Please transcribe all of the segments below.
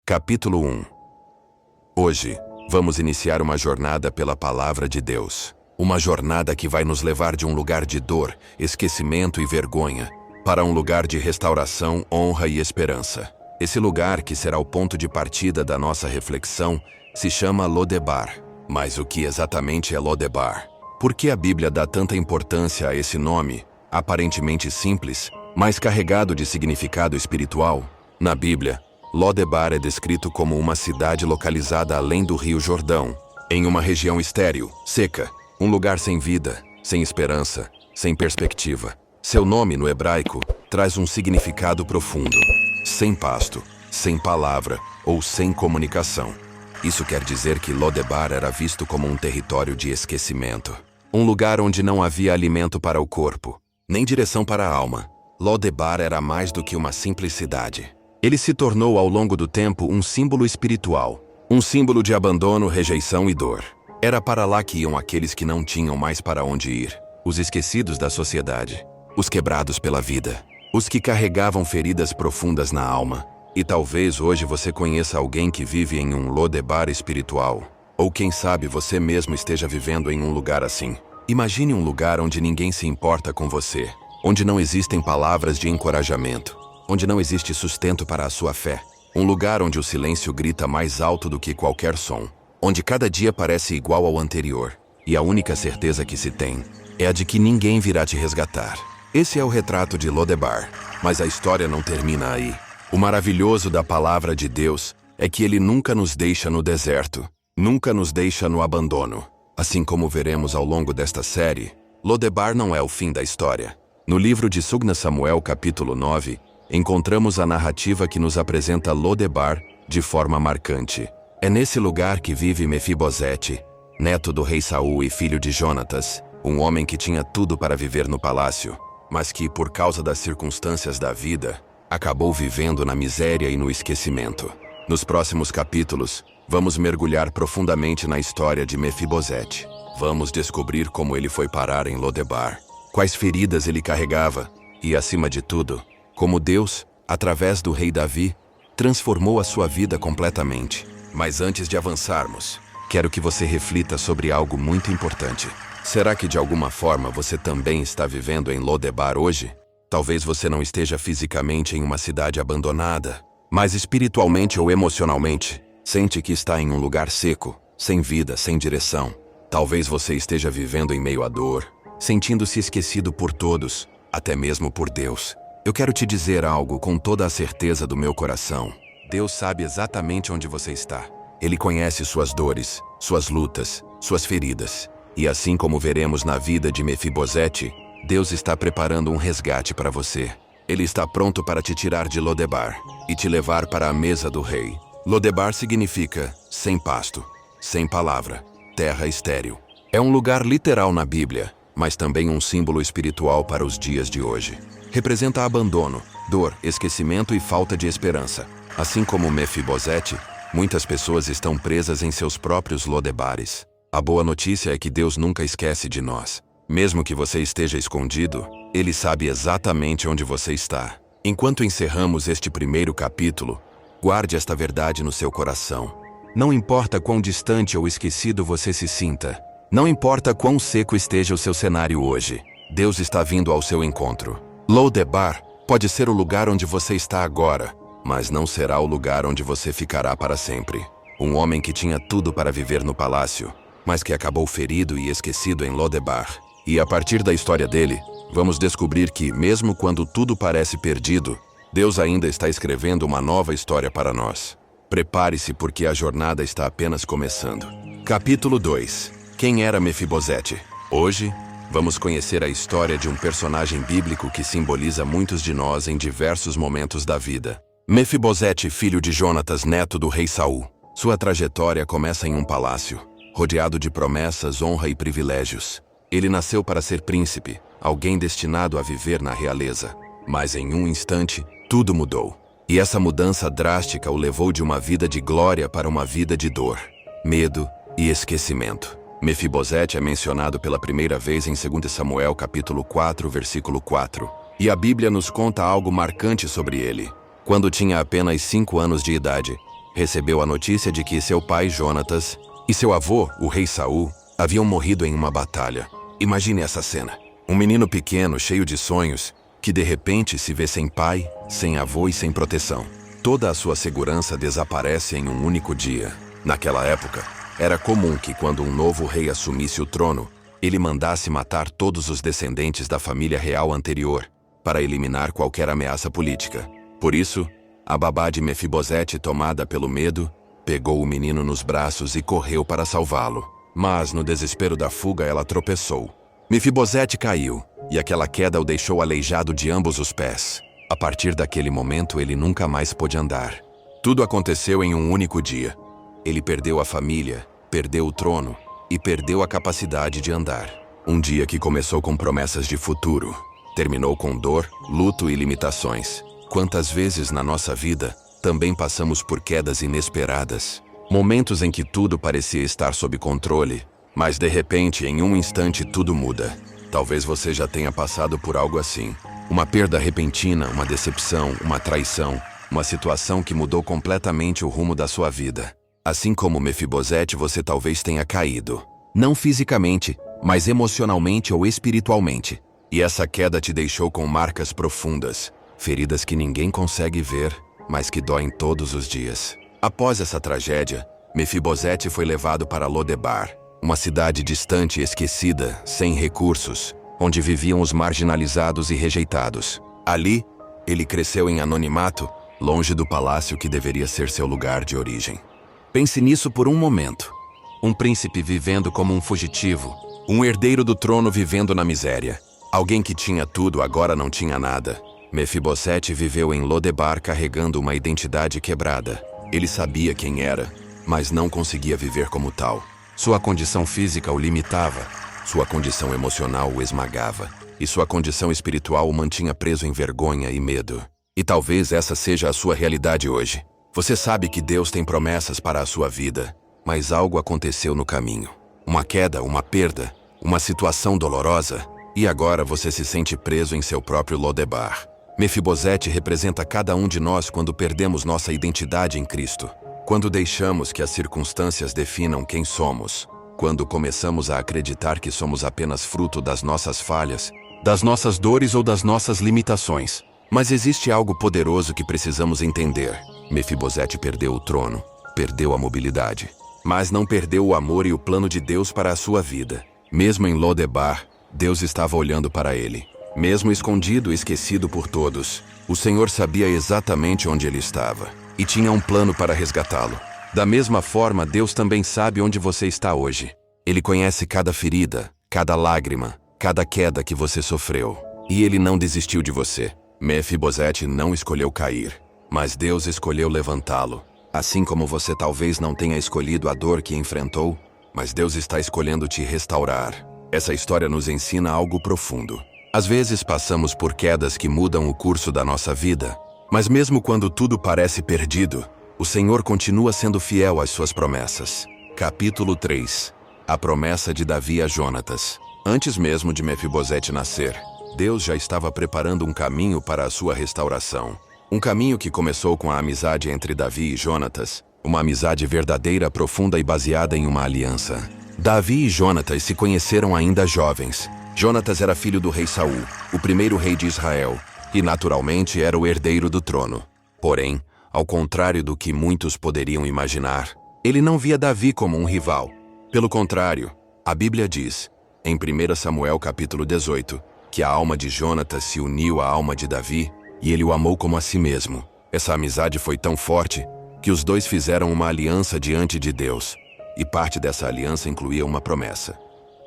Capítulo 1. Hoje, vamos iniciar uma jornada pela Palavra de Deus. Uma jornada que vai nos levar de um lugar de dor, esquecimento e vergonha, para um lugar de restauração, honra e esperança. Esse lugar, que será o ponto de partida da nossa reflexão, se chama Lodebar. Mas o que exatamente é Lodebar? Por que a Bíblia dá tanta importância a esse nome, aparentemente simples, mas carregado de significado espiritual? Na Bíblia, Lodebar é descrito como uma cidade localizada além do Rio Jordão, em uma região estéril, seca, um lugar sem vida, sem esperança, sem perspectiva. Seu nome, no hebraico, traz um significado profundo: sem pasto, sem palavra ou sem comunicação. Isso quer dizer que Lodebar era visto como um território de esquecimento. Um lugar onde não havia alimento para o corpo, nem direção para a alma. Lodebar era mais do que uma simples cidade. Ele se tornou ao longo do tempo um símbolo espiritual, um símbolo de abandono, rejeição e dor. Era para lá que iam aqueles que não tinham mais para onde ir, os esquecidos da sociedade, os quebrados pela vida, os que carregavam feridas profundas na alma. E talvez hoje você conheça alguém que vive em um Lodebar espiritual. Ou quem sabe você mesmo esteja vivendo em um lugar assim. Imagine um lugar onde ninguém se importa com você, onde não existem palavras de encorajamento, onde não existe sustento para a sua fé. Um lugar onde o silêncio grita mais alto do que qualquer som, onde cada dia parece igual ao anterior, e a única certeza que se tem é a de que ninguém virá te resgatar. Esse é o retrato de Lodebar, mas a história não termina aí. O maravilhoso da palavra de Deus é que ele nunca nos deixa no deserto, nunca nos deixa no abandono. Assim como veremos ao longo desta série, Lodebar não é o fim da história. No livro de 2 Samuel, capítulo 9, encontramos a narrativa que nos apresenta Lodebar de forma marcante. É nesse lugar que vive Mefibosete, neto do rei Saul e filho de Jonatas, um homem que tinha tudo para viver no palácio, mas que, por causa das circunstâncias da vida, acabou vivendo na miséria e no esquecimento. Nos próximos capítulos, vamos mergulhar profundamente na história de Mefibosete. Vamos descobrir como ele foi parar em Lodebar, quais feridas ele carregava e, acima de tudo, como Deus, através do rei Davi, transformou a sua vida completamente. Mas antes de avançarmos, quero que você reflita sobre algo muito importante. Será que de alguma forma você também está vivendo em Lodebar hoje? Talvez você não esteja fisicamente em uma cidade abandonada, mas espiritualmente ou emocionalmente, sente que está em um lugar seco, sem vida, sem direção. Talvez você esteja vivendo em meio à dor, sentindo-se esquecido por todos, até mesmo por Deus. Eu quero te dizer algo com toda a certeza do meu coração. Deus sabe exatamente onde você está. Ele conhece suas dores, suas lutas, suas feridas. E assim como veremos na vida de Mefibosete, Deus está preparando um resgate para você. Ele está pronto para te tirar de Lodebar e te levar para a mesa do rei. Lodebar significa sem pasto, sem palavra, terra estéril. É um lugar literal na Bíblia, mas também um símbolo espiritual para os dias de hoje. Representa abandono, dor, esquecimento e falta de esperança. Assim como Mefibosete, muitas pessoas estão presas em seus próprios Lodebares. A boa notícia é que Deus nunca esquece de nós. Mesmo que você esteja escondido, Ele sabe exatamente onde você está. Enquanto encerramos este primeiro capítulo, guarde esta verdade no seu coração. Não importa quão distante ou esquecido você se sinta, não importa quão seco esteja o seu cenário hoje, Deus está vindo ao seu encontro. Lodebar pode ser o lugar onde você está agora, mas não será o lugar onde você ficará para sempre. Um homem que tinha tudo para viver no palácio, mas que acabou ferido e esquecido em Lodebar. E a partir da história dele, vamos descobrir que, mesmo quando tudo parece perdido, Deus ainda está escrevendo uma nova história para nós. Prepare-se porque a jornada está apenas começando. Capítulo 2. Quem era Mefibosete? Hoje, vamos conhecer a história de um personagem bíblico que simboliza muitos de nós em diversos momentos da vida. Mefibosete, filho de Jonatas, neto do rei Saul. Sua trajetória começa em um palácio, rodeado de promessas, honra e privilégios. Ele nasceu para ser príncipe, alguém destinado a viver na realeza. Mas em um instante, tudo mudou. E essa mudança drástica o levou de uma vida de glória para uma vida de dor, medo e esquecimento. Mefibosete é mencionado pela primeira vez em 2 Samuel capítulo 4, versículo 4. E a Bíblia nos conta algo marcante sobre ele. Quando tinha apenas 5 anos de idade, recebeu a notícia de que seu pai Jonatas e seu avô, o rei Saul, haviam morrido em uma batalha. Imagine essa cena. Um menino pequeno, cheio de sonhos, que de repente se vê sem pai, sem avô e sem proteção. Toda a sua segurança desaparece em um único dia. Naquela época, era comum que quando um novo rei assumisse o trono, ele mandasse matar todos os descendentes da família real anterior, para eliminar qualquer ameaça política. Por isso, a babá de Mefibosete, tomada pelo medo, pegou o menino nos braços e correu para salvá-lo. Mas, no desespero da fuga, ela tropeçou. Mefibosete caiu, e aquela queda o deixou aleijado de ambos os pés. A partir daquele momento, ele nunca mais pôde andar. Tudo aconteceu em um único dia. Ele perdeu a família, perdeu o trono e perdeu a capacidade de andar. Um dia que começou com promessas de futuro, terminou com dor, luto e limitações. Quantas vezes na nossa vida também passamos por quedas inesperadas, momentos em que tudo parecia estar sob controle, mas de repente, em um instante, tudo muda. Talvez você já tenha passado por algo assim. Uma perda repentina, uma decepção, uma traição, uma situação que mudou completamente o rumo da sua vida. Assim como Mefibosete, você talvez tenha caído. Não fisicamente, mas emocionalmente ou espiritualmente. E essa queda te deixou com marcas profundas, feridas que ninguém consegue ver, mas que doem todos os dias. Após essa tragédia, Mefibosete foi levado para Lodebar, uma cidade distante e esquecida, sem recursos, onde viviam os marginalizados e rejeitados. Ali, ele cresceu em anonimato, longe do palácio que deveria ser seu lugar de origem. Pense nisso por um momento. Um príncipe vivendo como um fugitivo, um herdeiro do trono vivendo na miséria. Alguém que tinha tudo agora não tinha nada. Mefibosete viveu em Lodebar carregando uma identidade quebrada. Ele sabia quem era, mas não conseguia viver como tal. Sua condição física o limitava, sua condição emocional o esmagava, e sua condição espiritual o mantinha preso em vergonha e medo. E talvez essa seja a sua realidade hoje. Você sabe que Deus tem promessas para a sua vida, mas algo aconteceu no caminho. Uma queda, uma perda, uma situação dolorosa, e agora você se sente preso em seu próprio Lodebar. Mefibosete representa cada um de nós quando perdemos nossa identidade em Cristo. Quando deixamos que as circunstâncias definam quem somos. Quando começamos a acreditar que somos apenas fruto das nossas falhas, das nossas dores ou das nossas limitações. Mas existe algo poderoso que precisamos entender. Mefibosete perdeu o trono, perdeu a mobilidade, mas não perdeu o amor e o plano de Deus para a sua vida. Mesmo em Lodebar, Deus estava olhando para ele. Mesmo escondido e esquecido por todos, o Senhor sabia exatamente onde ele estava e tinha um plano para resgatá-lo. Da mesma forma, Deus também sabe onde você está hoje. Ele conhece cada ferida, cada lágrima, cada queda que você sofreu. E ele não desistiu de você. Mefibosete não escolheu cair, mas Deus escolheu levantá-lo. Assim como você talvez não tenha escolhido a dor que enfrentou, mas Deus está escolhendo te restaurar. Essa história nos ensina algo profundo. Às vezes passamos por quedas que mudam o curso da nossa vida, mas mesmo quando tudo parece perdido, o Senhor continua sendo fiel às suas promessas. Capítulo 3. A promessa de Davi a Jonatas. Antes mesmo de Mefibosete nascer, Deus já estava preparando um caminho para a sua restauração. Um caminho que começou com a amizade entre Davi e Jonatas, uma amizade verdadeira, profunda e baseada em uma aliança. Davi e Jonatas se conheceram ainda jovens. Jonatas era filho do rei Saul, o primeiro rei de Israel, e naturalmente era o herdeiro do trono. Porém, ao contrário do que muitos poderiam imaginar, ele não via Davi como um rival. Pelo contrário, a Bíblia diz, em 1 Samuel capítulo 18, que a alma de Jonatas se uniu à alma de Davi, e ele o amou como a si mesmo. Essa amizade foi tão forte que os dois fizeram uma aliança diante de Deus, e parte dessa aliança incluía uma promessa.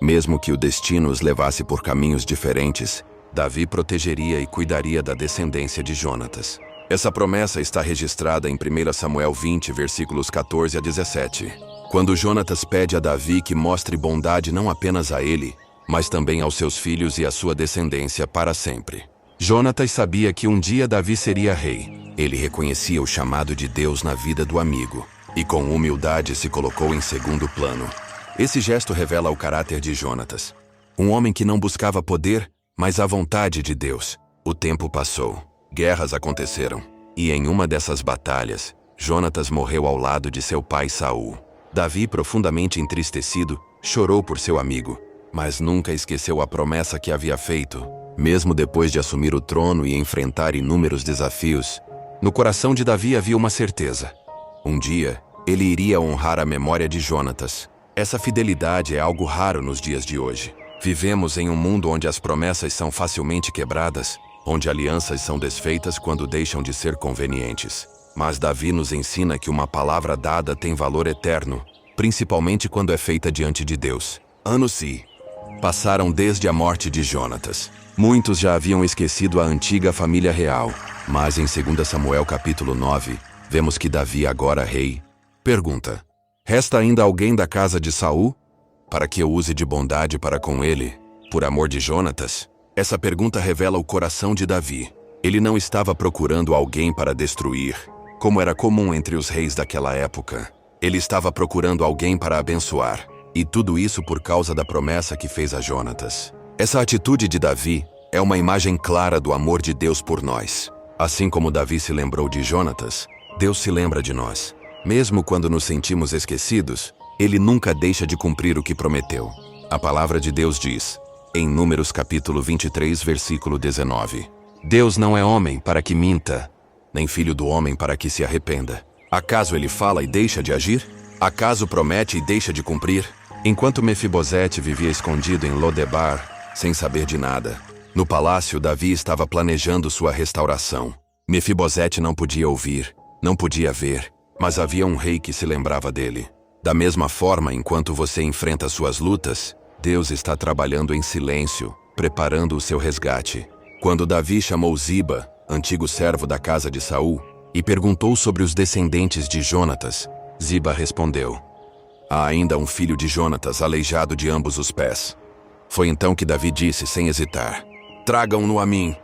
Mesmo que o destino os levasse por caminhos diferentes, Davi protegeria e cuidaria da descendência de Jonatas. Essa promessa está registrada em 1 Samuel 20, versículos 14 a 17. Quando Jonatas pede a Davi que mostre bondade não apenas a ele, mas também aos seus filhos e à sua descendência para sempre. Jonatas sabia que um dia Davi seria rei. Ele reconhecia o chamado de Deus na vida do amigo, e com humildade se colocou em segundo plano. Esse gesto revela o caráter de Jonatas. Um homem que não buscava poder, mas a vontade de Deus. O tempo passou. Guerras aconteceram. E em uma dessas batalhas, Jonatas morreu ao lado de seu pai Saul. Davi, profundamente entristecido, chorou por seu amigo, mas nunca esqueceu a promessa que havia feito. Mesmo depois de assumir o trono e enfrentar inúmeros desafios, no coração de Davi havia uma certeza. Um dia, ele iria honrar a memória de Jonatas. Essa fidelidade é algo raro nos dias de hoje. Vivemos em um mundo onde as promessas são facilmente quebradas, onde alianças são desfeitas quando deixam de ser convenientes. Mas Davi nos ensina que uma palavra dada tem valor eterno, principalmente quando é feita diante de Deus. Anos se passaram desde a morte de Jonatas. Muitos já haviam esquecido a antiga família real, mas em 2 Samuel capítulo 9, vemos que Davi, agora rei, pergunta: resta ainda alguém da casa de Saul, para que eu use de bondade para com ele, por amor de Jonatas? Essa pergunta revela o coração de Davi. Ele não estava procurando alguém para destruir, como era comum entre os reis daquela época. Ele estava procurando alguém para abençoar, e tudo isso por causa da promessa que fez a Jonatas. Essa atitude de Davi é uma imagem clara do amor de Deus por nós. Assim como Davi se lembrou de Jonatas, Deus se lembra de nós. Mesmo quando nos sentimos esquecidos, Ele nunca deixa de cumprir o que prometeu. A palavra de Deus diz, em Números capítulo 23, versículo 19: Deus não é homem para que minta, nem filho do homem para que se arrependa. Acaso ele fala e deixa de agir? Acaso promete e deixa de cumprir? Enquanto Mefibosete vivia escondido em Lodebar, sem saber de nada, no palácio Davi estava planejando sua restauração. Mefibosete não podia ouvir, não podia ver, mas havia um rei que se lembrava dele. Da mesma forma, enquanto você enfrenta suas lutas, Deus está trabalhando em silêncio, preparando o seu resgate. Quando Davi chamou Ziba, antigo servo da casa de Saul, e perguntou sobre os descendentes de Jonatas, Ziba respondeu: há ainda um filho de Jonatas aleijado de ambos os pés. Foi então que Davi disse, sem hesitar: tragam-no a mim.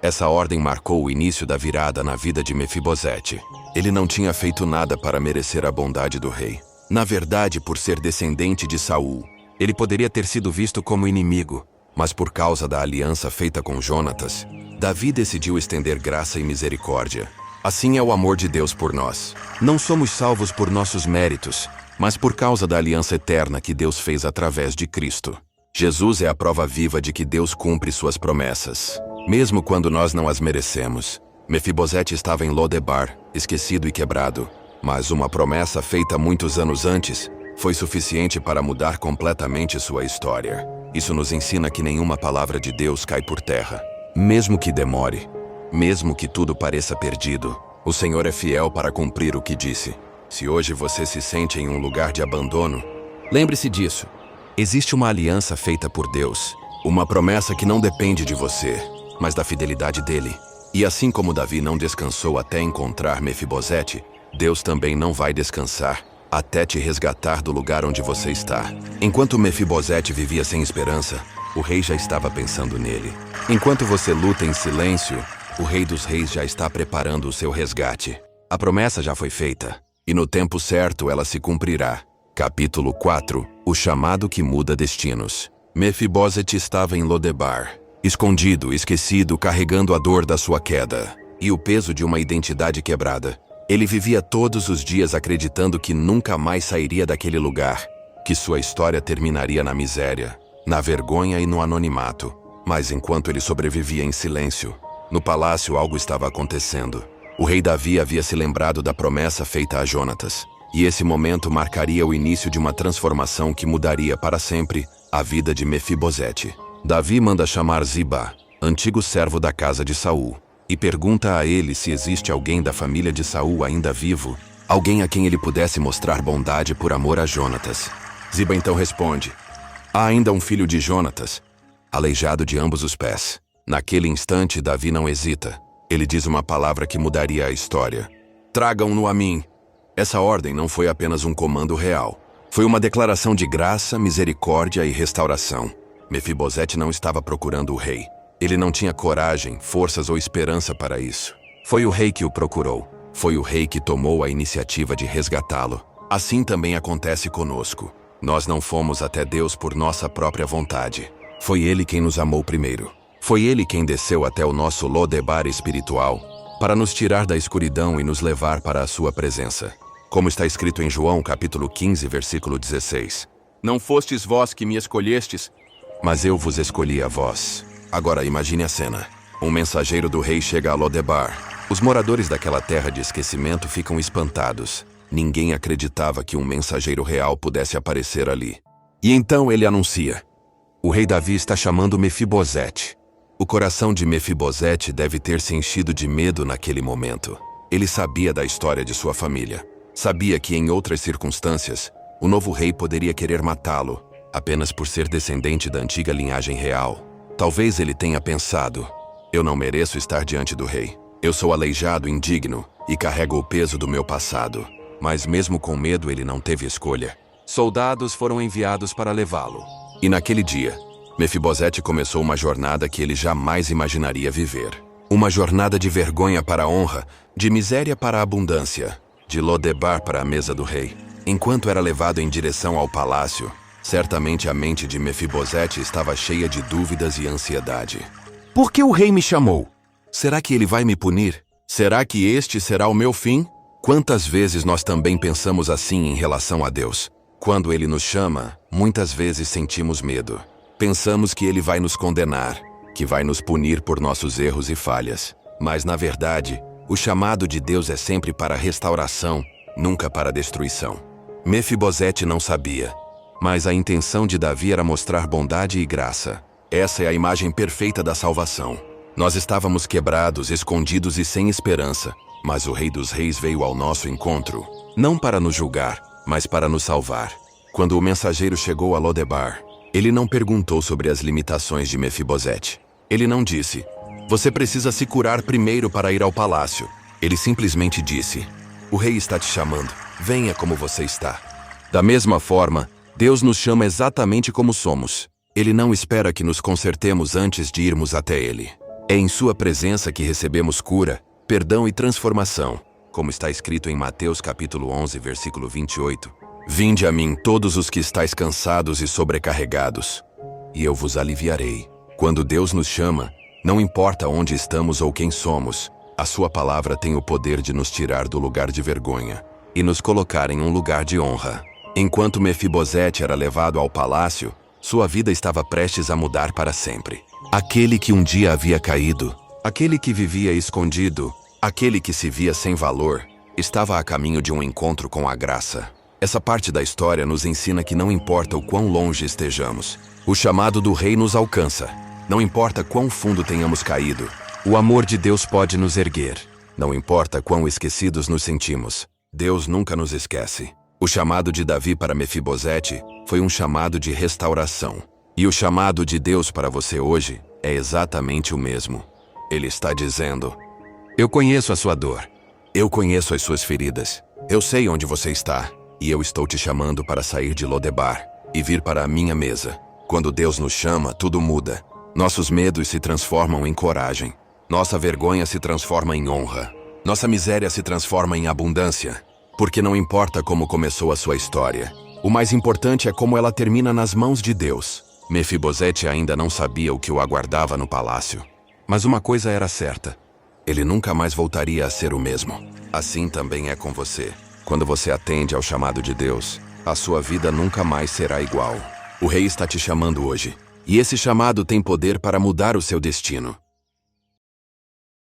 Essa ordem marcou o início da virada na vida de Mefibosete. Ele não tinha feito nada para merecer a bondade do rei. Na verdade, por ser descendente de Saul, ele poderia ter sido visto como inimigo, mas por causa da aliança feita com Jonatas, Davi decidiu estender graça e misericórdia. Assim é o amor de Deus por nós. Não somos salvos por nossos méritos, mas por causa da aliança eterna que Deus fez através de Cristo. Jesus é a prova viva de que Deus cumpre suas promessas, mesmo quando nós não as merecemos. Mefibosete estava em Lodebar, esquecido e quebrado, mas uma promessa feita muitos anos antes foi suficiente para mudar completamente sua história. Isso nos ensina que nenhuma palavra de Deus cai por terra. Mesmo que demore, mesmo que tudo pareça perdido, o Senhor é fiel para cumprir o que disse. Se hoje você se sente em um lugar de abandono, lembre-se disso. Existe uma aliança feita por Deus, uma promessa que não depende de você, mas da fidelidade dele. E assim como Davi não descansou até encontrar Mefibosete, Deus também não vai descansar até te resgatar do lugar onde você está. Enquanto Mefibosete vivia sem esperança, o rei já estava pensando nele. Enquanto você luta em silêncio, o Rei dos Reis já está preparando o seu resgate. A promessa já foi feita, e no tempo certo ela se cumprirá. Capítulo 4. O chamado que muda destinos. Mefibosete estava em Lodebar, escondido, esquecido, carregando a dor da sua queda e o peso de uma identidade quebrada. Ele vivia todos os dias acreditando que nunca mais sairia daquele lugar, que sua história terminaria na miséria, na vergonha e no anonimato. Mas enquanto ele sobrevivia em silêncio, no palácio algo estava acontecendo. O rei Davi havia se lembrado da promessa feita a Jonatas, e esse momento marcaria o início de uma transformação que mudaria para sempre a vida de Mefibosete. Davi manda chamar Ziba, antigo servo da casa de Saul, e pergunta a ele se existe alguém da família de Saul ainda vivo, alguém a quem ele pudesse mostrar bondade por amor a Jonatas. Ziba então responde: há ainda um filho de Jonatas, aleijado de ambos os pés. Naquele instante, Davi não hesita. Ele diz uma palavra que mudaria a história: tragam-no a mim. Essa ordem não foi apenas um comando real. Foi uma declaração de graça, misericórdia e restauração. Mefibosete não estava procurando o rei. Ele não tinha coragem, forças ou esperança para isso. Foi o rei que o procurou. Foi o rei que tomou a iniciativa de resgatá-lo. Assim também acontece conosco. Nós não fomos até Deus por nossa própria vontade. Foi Ele quem nos amou primeiro. Foi Ele quem desceu até o nosso Lodebar espiritual para nos tirar da escuridão e nos levar para a sua presença. Como está escrito em João capítulo 15, versículo 16. Não fostes vós que me escolhestes, mas eu vos escolhi a vós. Agora imagine a cena. Um mensageiro do rei chega a Lodebar. Os moradores daquela terra de esquecimento ficam espantados. Ninguém acreditava que um mensageiro real pudesse aparecer ali. E então ele anuncia: o rei Davi está chamando Mefibosete. O coração de Mefibosete deve ter se enchido de medo naquele momento. Ele sabia da história de sua família. Sabia que em outras circunstâncias, o novo rei poderia querer matá-lo, apenas por ser descendente da antiga linhagem real. Talvez ele tenha pensado: eu não mereço estar diante do rei. Eu sou aleijado, indigno, e carrego o peso do meu passado. Mas mesmo com medo, ele não teve escolha. Soldados foram enviados para levá-lo. E naquele dia, Mefibosete começou uma jornada que ele jamais imaginaria viver. Uma jornada de vergonha para a honra, de miséria para a abundância, de Lodebar para a mesa do rei. Enquanto era levado em direção ao palácio, certamente a mente de Mefibosete estava cheia de dúvidas e ansiedade. Por que o rei me chamou? Será que ele vai me punir? Será que este será o meu fim? Quantas vezes nós também pensamos assim em relação a Deus? Quando ele nos chama, muitas vezes sentimos medo. Pensamos que ele vai nos condenar, que vai nos punir por nossos erros e falhas. Mas, na verdade, o chamado de Deus é sempre para restauração, nunca para destruição. Mefibosete não sabia, mas a intenção de Davi era mostrar bondade e graça. Essa é a imagem perfeita da salvação. Nós estávamos quebrados, escondidos e sem esperança, mas o Rei dos Reis veio ao nosso encontro, não para nos julgar, mas para nos salvar. Quando o mensageiro chegou a Lodebar, ele não perguntou sobre as limitações de Mefibosete. Ele não disse: você precisa se curar primeiro para ir ao palácio. Ele simplesmente disse: o rei está te chamando, venha como você está. Da mesma forma, Deus nos chama exatamente como somos. Ele não espera que nos consertemos antes de irmos até ele. É em sua presença que recebemos cura, perdão e transformação, como está escrito em Mateus capítulo 11, versículo 28. Vinde a mim todos os que estáis cansados e sobrecarregados, e eu vos aliviarei. Quando Deus nos chama, não importa onde estamos ou quem somos, a sua palavra tem o poder de nos tirar do lugar de vergonha e nos colocar em um lugar de honra. Enquanto Mefibosete era levado ao palácio, sua vida estava prestes a mudar para sempre. Aquele que um dia havia caído, aquele que vivia escondido, aquele que se via sem valor, estava a caminho de um encontro com a graça. Essa parte da história nos ensina que não importa o quão longe estejamos, o chamado do rei nos alcança. Não importa quão fundo tenhamos caído, o amor de Deus pode nos erguer. Não importa quão esquecidos nos sentimos, Deus nunca nos esquece. O chamado de Davi para Mefibosete foi um chamado de restauração. E o chamado de Deus para você hoje é exatamente o mesmo. Ele está dizendo: eu conheço a sua dor. Eu conheço as suas feridas. Eu sei onde você está. E eu estou te chamando para sair de Lodebar e vir para a minha mesa. Quando Deus nos chama, tudo muda. Nossos medos se transformam em coragem. Nossa vergonha se transforma em honra. Nossa miséria se transforma em abundância. Porque não importa como começou a sua história. O mais importante é como ela termina nas mãos de Deus. Mefibosete ainda não sabia o que o aguardava no palácio. Mas uma coisa era certa: ele nunca mais voltaria a ser o mesmo. Assim também é com você. Quando você atende ao chamado de Deus, a sua vida nunca mais será igual. O rei está te chamando hoje. E esse chamado tem poder para mudar o seu destino.